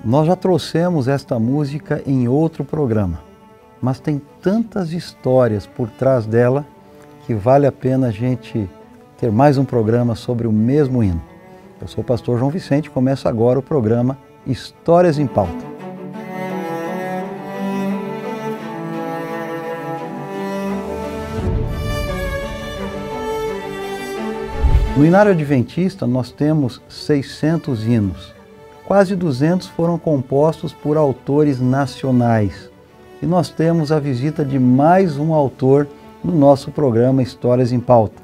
Nós já trouxemos esta música em outro programa, mas tem tantas histórias por trás dela que vale a pena a gente ter mais um programa sobre o mesmo hino. Eu sou o pastor João Vicente e começa agora o programa Histórias em Pauta. No Inário Adventista nós temos 600 hinos. Quase 200 foram compostos por autores nacionais. E nós temos a visita de mais um autor no nosso programa Histórias em Pauta.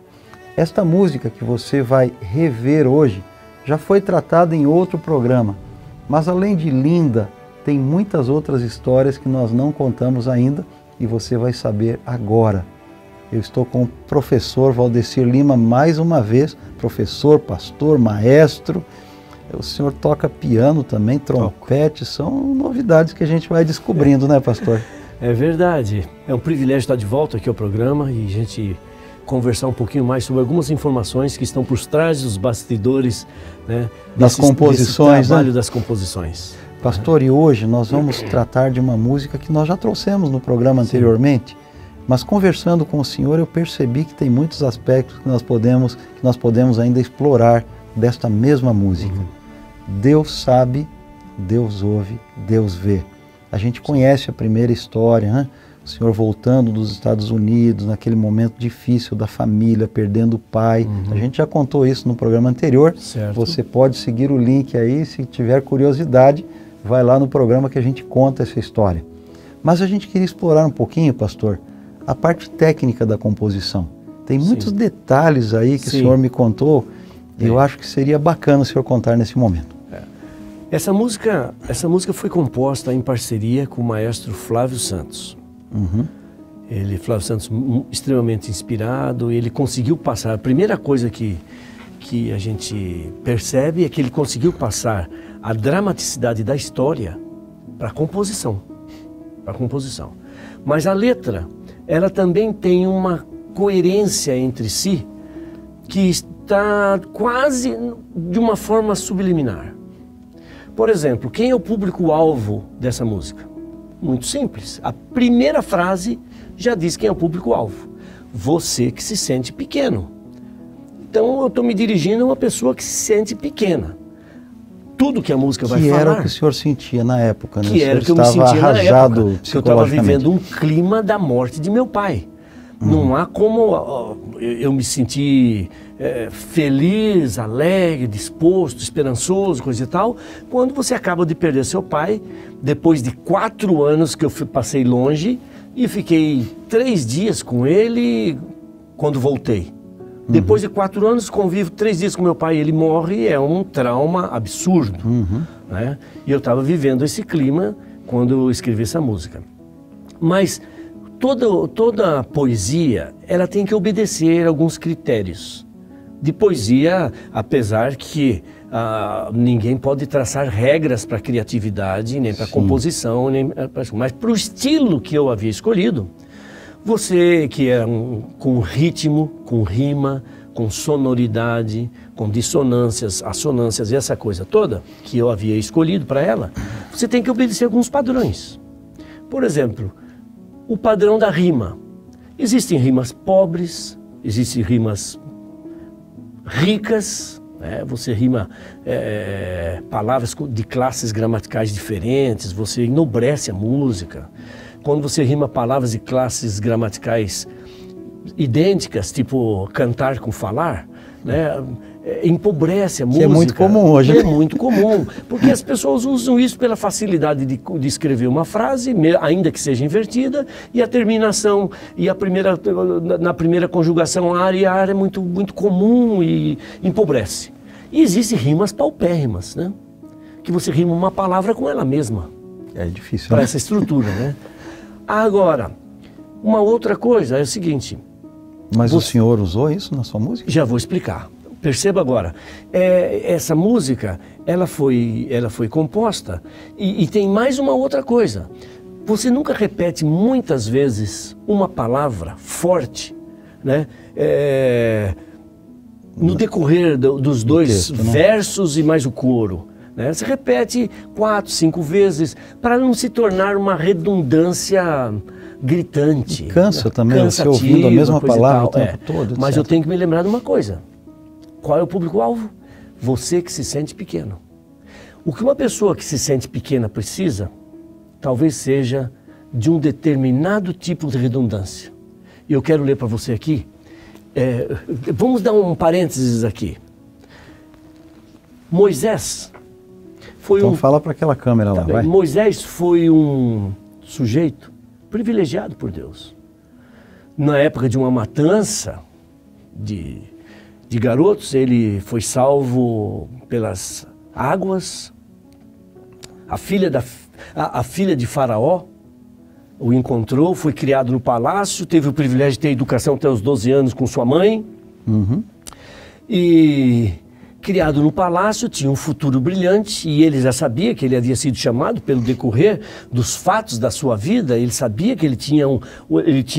Esta música que você vai rever hoje já foi tratada em outro programa, mas além de linda, tem muitas outras histórias que nós não contamos ainda e você vai saber agora. Eu estou com o professor Valdecir Lima mais uma vez, professor, pastor, maestro. O senhor toca piano também, trompete, são novidades que a gente vai descobrindo, né, pastor? É verdade. É um privilégio estar de volta aqui ao programa e a gente conversar um pouquinho mais sobre algumas informações que estão por trás dos bastidores, né, das composições, desse trabalho, né? Das composições. Pastor, e hoje nós vamos tratar de uma música que nós já trouxemos no programa anteriormente, mas conversando com o senhor eu percebi que tem muitos aspectos que nós podemos ainda explorar desta mesma música. Deus sabe, Deus ouve, Deus vê. A gente conhece a primeira história, né? O senhor voltando dos Estados Unidos, naquele momento difícil da família, perdendo o pai. A gente já contou isso no programa anterior. Certo. Você pode seguir o link aí, se tiver curiosidade, vai lá no programa que a gente conta essa história. Mas a gente queria explorar um pouquinho, pastor, a parte técnica da composição. Tem muitos detalhes aí que o senhor me contou e eu acho que seria bacana o senhor contar nesse momento. Essa música foi composta em parceria com o maestro Flávio Santos. Flávio Santos, extremamente inspirado, ele conseguiu passar. A primeira coisa que a gente percebe é que ele conseguiu passar a dramaticidade da história para a composição. Mas a letra, ela também tem uma coerência entre si que está quase de uma forma subliminar. Por exemplo, quem é o público-alvo dessa música? Muito simples. A primeira frase já diz quem é o público-alvo. Você que se sente pequeno. Então eu estou me dirigindo a uma pessoa que se sente pequena. Tudo que a música vai falar... Que era o que o senhor sentia na época, né? Que era o que eu me sentia na época. Que eu estava vivendo um clima da morte de meu pai. Não há como eu me sentir feliz, alegre, disposto, esperançoso, coisa e tal, quando você acaba de perder seu pai, depois de 4 anos que eu passei longe e fiquei 3 dias com ele quando voltei. Depois de 4 anos, convivo 3 dias com meu pai e ele morre, é um trauma absurdo. Né? E eu estava vivendo esse clima quando eu escrevi essa música. Mas toda poesia, ela tem que obedecer a alguns critérios. De poesia, apesar que ninguém pode traçar regras para a criatividade, nem para a composição, mas para o estilo que eu havia escolhido, você que é com ritmo, com rima, com sonoridade, com dissonâncias, assonâncias e essa coisa toda que eu havia escolhido para ela, você tem que obedecer alguns padrões. Por exemplo, o padrão da rima. Existem rimas pobres, existem rimas ricas, né? Você rima palavras de classes gramaticais diferentes, você enobrece a música. Quando você rima palavras de classes gramaticais idênticas, tipo cantar com falar, né? Empobrece a música. Que é muito comum hoje. É muito comum, porque as pessoas usam isso pela facilidade de escrever uma frase, ainda que seja invertida, e a terminação, na primeira conjugação, a ar é muito, muito comum e empobrece. E existem rimas paupérrimas, né? Que você rima uma palavra com ela mesma. É difícil, para essa estrutura, né? Agora, uma outra coisa é o seguinte... Mas o senhor usou isso na sua música? Já vou explicar. Perceba agora, essa música, ela foi composta e tem mais uma outra coisa. Você nunca repete muitas vezes uma palavra forte, né? No decorrer dos dois texto, versos, né? E mais o coro. né? Você repete 4, 5 vezes para não se tornar uma redundância gritante. E cansa também, você ouvindo a mesma palavra o tempo todo. Mas eu tenho que me lembrar de uma coisa. Qual é o público-alvo? Você que se sente pequeno. O que uma pessoa que se sente pequena precisa, talvez seja de um determinado tipo de redundância. E eu quero ler para você aqui. Vamos dar um parênteses aqui. Moisés foi então fala para aquela câmera lá, vai. Moisés foi um sujeito privilegiado por Deus. Na época de uma matança de garotos, ele foi salvo pelas águas. A filha de Faraó o encontrou, foi criado no palácio, teve o privilégio de ter educação até os 12 anos com sua mãe. Uhum. E criado no palácio, tinha um futuro brilhante, e ele já sabia que ele havia sido chamado pelo decorrer dos fatos da sua vida. Ele sabia que ele tinha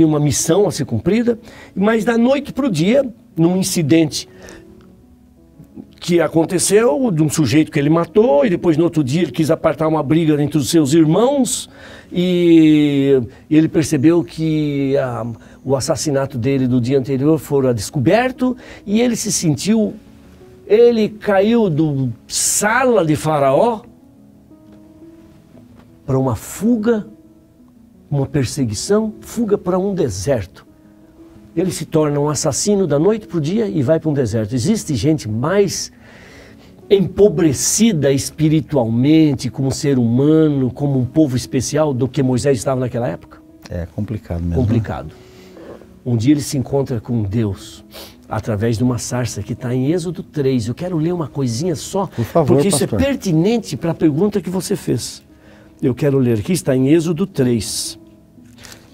uma missão a ser cumprida, mas da noite para o dia, num incidente que aconteceu, de um sujeito que ele matou, e depois no outro dia ele quis apartar uma briga entre os seus irmãos, e ele percebeu que o assassinato dele do dia anterior fora descoberto, e ele caiu do sala de Faraó para uma fuga, uma perseguição, fuga para um deserto. Ele se torna um assassino da noite para o dia e vai para um deserto. Existe gente mais empobrecida espiritualmente, como ser humano, como um povo especial, do que Moisés estava naquela época? É complicado mesmo. Complicado. Um dia ele se encontra com Deus através de uma sarça que está em Êxodo 3. Eu quero ler uma coisinha só, por favor, porque isso pastor. É pertinente para a pergunta que você fez. Eu quero ler aqui, está em Êxodo 3.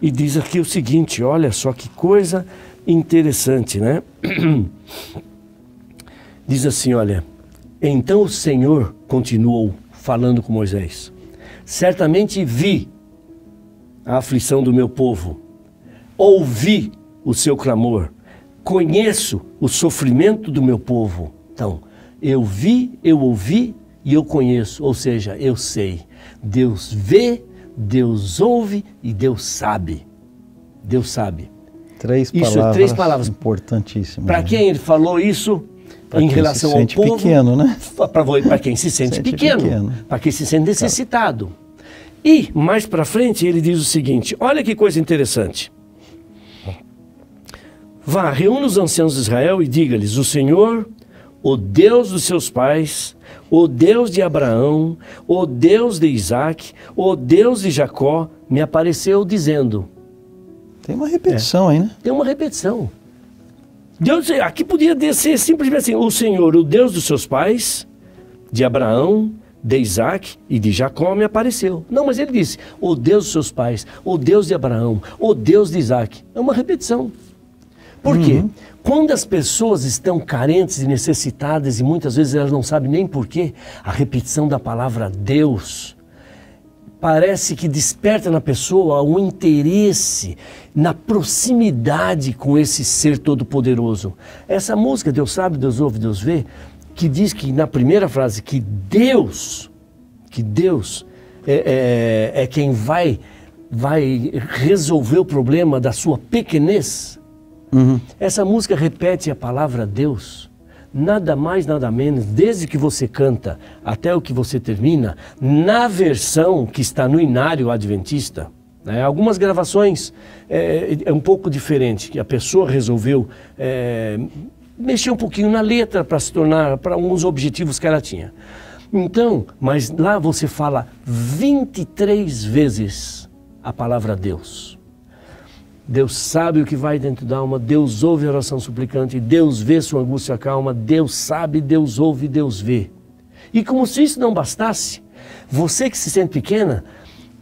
E diz aqui o seguinte, olha só que coisa interessante, né? Diz assim, olha, então o Senhor continuou falando com Moisés. Certamente vi a aflição do meu povo, ouvi o seu clamor, conheço o sofrimento do meu povo. Então, eu vi, eu ouvi e eu conheço, ou seja, eu sei. Deus vê, Deus ouve e Deus sabe. Deus sabe. Três palavras importantíssimas. Para quem ele falou isso? Em relação ao povo, pequeno, né? Para quem se sente pequeno, para quem se sente necessitado. E, mais para frente, ele diz o seguinte, olha que coisa interessante. Vá, reúna os anciãos de Israel e diga-lhes, o Senhor, o Deus dos seus pais, o Deus de Abraão, o Deus de Isaac, o Deus de Jacó, me apareceu dizendo... Tem uma repetição aí, né? Tem uma repetição. Deus, aqui podia ser simplesmente assim, o Senhor, o Deus dos seus pais, de Abraão, de Isaac e de Jacó me apareceu. Não, mas ele disse, o Deus dos seus pais, o Deus de Abraão, o Deus de Isaac. É uma repetição. Por quê? Quando as pessoas estão carentes e necessitadas, e muitas vezes elas não sabem nem porquê, a repetição da palavra Deus parece que desperta na pessoa um interesse na proximidade com esse ser todo-poderoso. Essa música, Deus sabe, Deus ouve, Deus vê, que diz que na primeira frase que Deus é quem vai resolver o problema da sua pequenez. Essa música repete a palavra Deus, nada mais, nada menos, desde que você canta até o que você termina, na versão que está no Inário Adventista. Né? Algumas gravações é um pouco diferente, que a pessoa resolveu mexer um pouquinho na letra para se tornar, para alguns objetivos que ela tinha. Então, mas lá você fala 23 vezes a palavra Deus. Deus sabe o que vai dentro da alma, Deus ouve a oração suplicante, Deus vê sua angústia calma, Deus sabe, Deus ouve, Deus vê. E como se isso não bastasse, você que se sente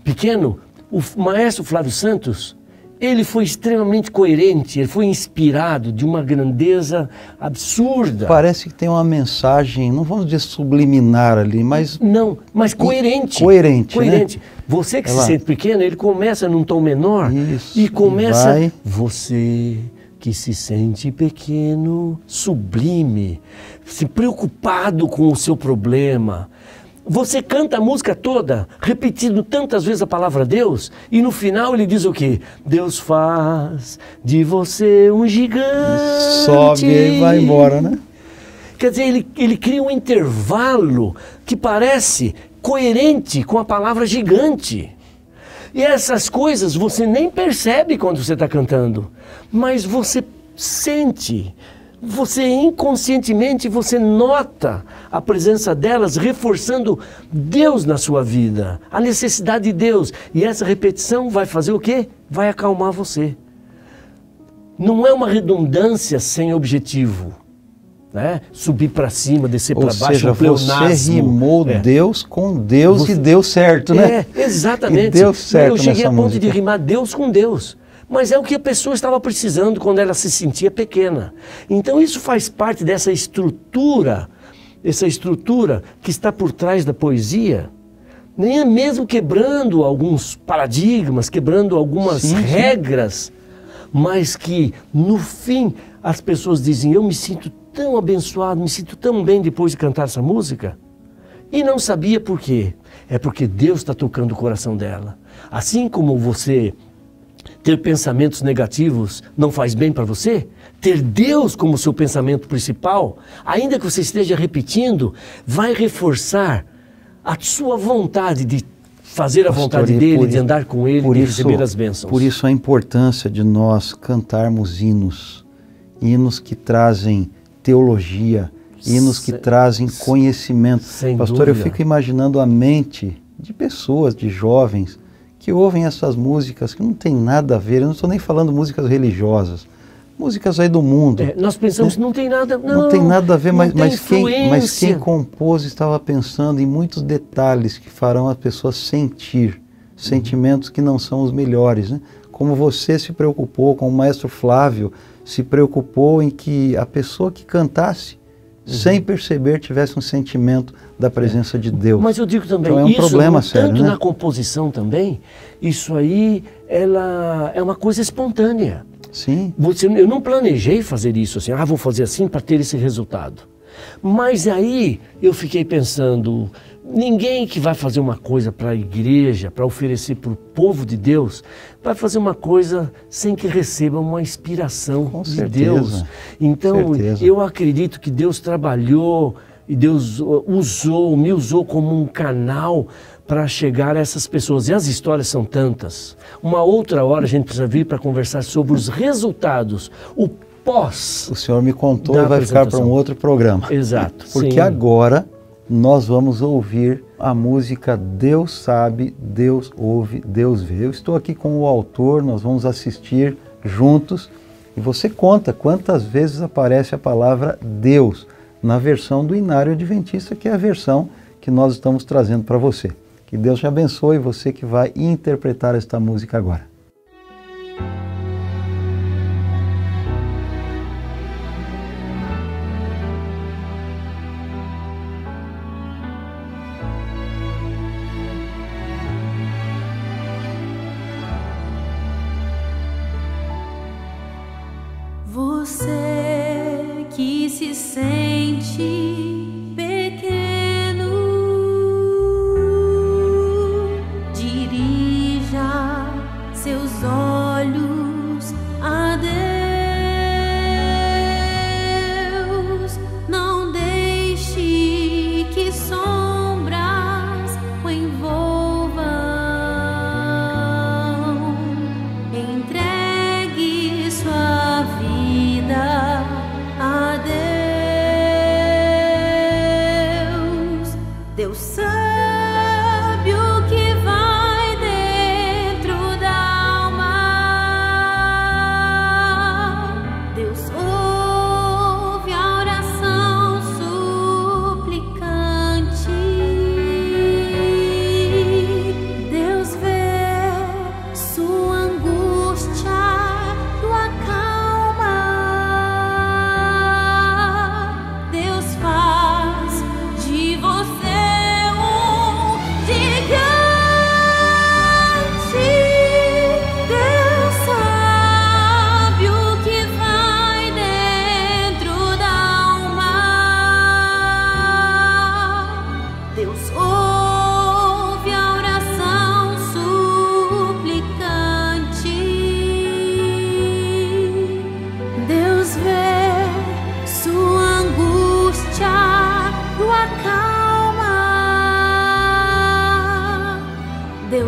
pequeno, o maestro Flávio Santos, ele foi extremamente coerente, ele foi inspirado de uma grandeza absurda. Parece que tem uma mensagem, não vamos dizer subliminar ali, mas... Não, mas coerente. Coerente, né? Você que se sente pequeno, ele começa num tom menor e começa... Você que se sente pequeno, sublime, se preocupado com o seu problema, Você canta a música toda, repetindo tantas vezes a palavra Deus, e no final ele diz o quê? Deus faz de você um gigante. Sobe e vai embora, né? Quer dizer, ele cria um intervalo que parece coerente com a palavra gigante. E essas coisas você nem percebe quando você está cantando, mas você sente. Você inconscientemente, você nota a presença delas reforçando Deus na sua vida, a necessidade de Deus. E essa repetição vai fazer o quê? Vai acalmar você. Não é uma redundância sem objetivo, né? Subir para cima, descer para baixo, seja, um pleonasmo. Você rimou Deus com Deus e deu certo, né? Exatamente. E deu certo. Eu cheguei a ponto música de rimar Deus com Deus. Mas é o que a pessoa estava precisando quando ela se sentia pequena. Então isso faz parte dessa estrutura, que está por trás da poesia, nem é mesmo quebrando alguns paradigmas, quebrando algumas regras, mas que no fim as pessoas dizem, eu me sinto tão abençoado, me sinto tão bem depois de cantar essa música. E não sabia por quê. É porque Deus está tocando o coração dela. Assim como você ter pensamentos negativos não faz bem para você, ter Deus como seu pensamento principal, ainda que você esteja repetindo, vai reforçar a sua vontade de fazer a vontade dele, de andar com ele, de receber as bênçãos. Por isso a importância de nós cantarmos hinos que trazem teologia, hinos que trazem conhecimento. Pastor, eu fico imaginando a mente de pessoas, de jovens, que ouvem essas músicas que não tem nada a ver, eu não estou nem falando músicas religiosas, músicas aí do mundo. Nós pensamos que não tem nada, não tem nada a ver, mas quem compôs estava pensando em muitos detalhes que farão as pessoas sentir sentimentos que não são os melhores, né? Como você se preocupou, como o maestro Flávio se preocupou em que a pessoa que cantasse, sem perceber, tivesse um sentimento da presença de Deus. Mas eu digo também, então é um problema sério, tanto né? na composição também, isso aí ela é uma coisa espontânea. Sim. Eu não planejei fazer isso assim, vou fazer assim para ter esse resultado. Mas aí eu fiquei pensando, ninguém que vai fazer uma coisa para a igreja, para oferecer para o povo de Deus, vai fazer uma coisa sem que receba uma inspiração de Deus. Então, eu acredito que Deus trabalhou e Deus me usou como um canal para chegar a essas pessoas. E as histórias são tantas. Uma outra hora a gente precisa vir para conversar sobre os resultados, o pós. O senhor me contou e vai ficar para um outro programa. Exato. Porque agora nós vamos ouvir a música Deus Sabe, Deus Ouve, Deus Vê. Eu estou aqui com o autor, nós vamos assistir juntos e você conta quantas vezes aparece a palavra Deus na versão do Inário Adventista, que é a versão que nós estamos trazendo para você. Que Deus te abençoe, você que vai interpretar esta música agora. Você que se sente pequeno, dirija seus olhos a Deus. Não deixe que sombras o envolvam. Entregue sua vida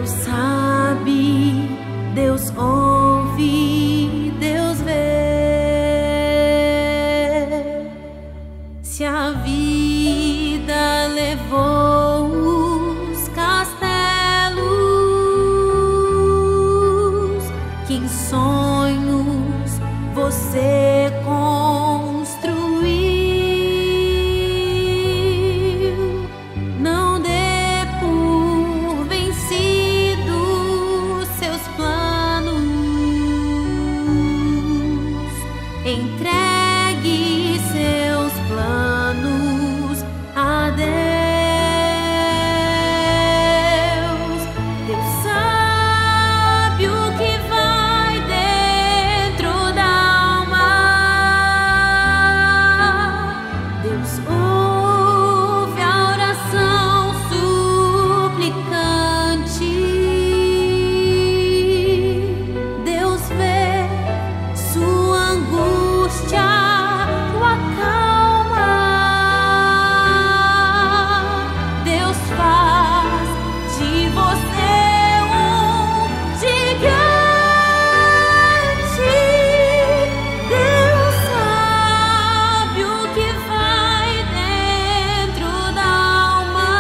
Deus sabe, Deus ouve, Deus vê. Se a vida levou os castelos que em sonhos você construiu, não dê por vencido seus planos. Entregue seus planos a Deus. Deus sabe o que vai dentro da alma. Deus ouve a oração suplicante. Deus vê sua angústia, o acalma. Deus faz de você um gigante. Deus sabe o que vai dentro da alma.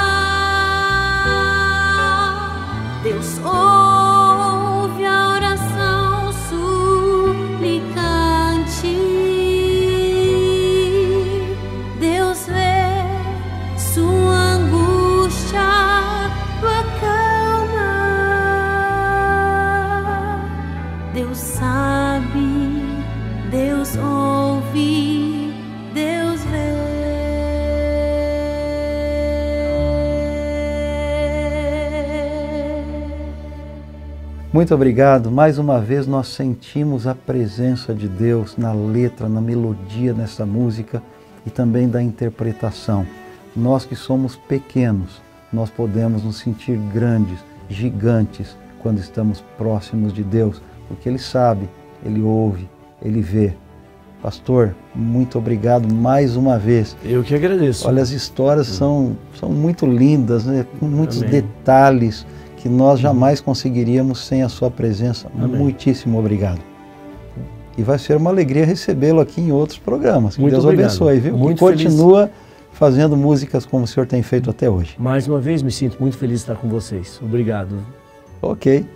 Deus ouve a oração suplicante. Deus vê sua angústia, o acalma. Deus sabe, Deus ouve, Deus vê. Muito obrigado. Mais uma vez nós sentimos a presença de Deus na letra, na melodia dessa música e também da interpretação. Nós que somos pequenos, nós podemos nos sentir grandes, gigantes, quando estamos próximos de Deus, porque Ele sabe, Ele ouve, Ele vê. Pastor, muito obrigado mais uma vez. Eu que agradeço. Olha, as histórias são muito lindas, né? Com muitos Amém. detalhes que nós jamais conseguiríamos sem a sua presença. Amém. Muitíssimo obrigado. E vai ser uma alegria recebê-lo aqui em outros programas. Que Muito Deus obrigado. abençoe, viu? Muito E continua fazendo músicas como o senhor tem feito até hoje. Mais uma vez, me sinto muito feliz de estar com vocês. Obrigado. Ok.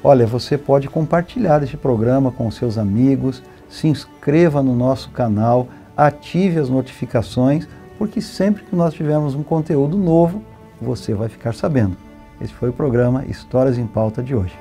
Olha, você pode compartilhar este programa com os seus amigos, se inscreva no nosso canal, ative as notificações, porque sempre que nós tivermos um conteúdo novo, você vai ficar sabendo. Esse foi o programa Histórias em Pauta de hoje.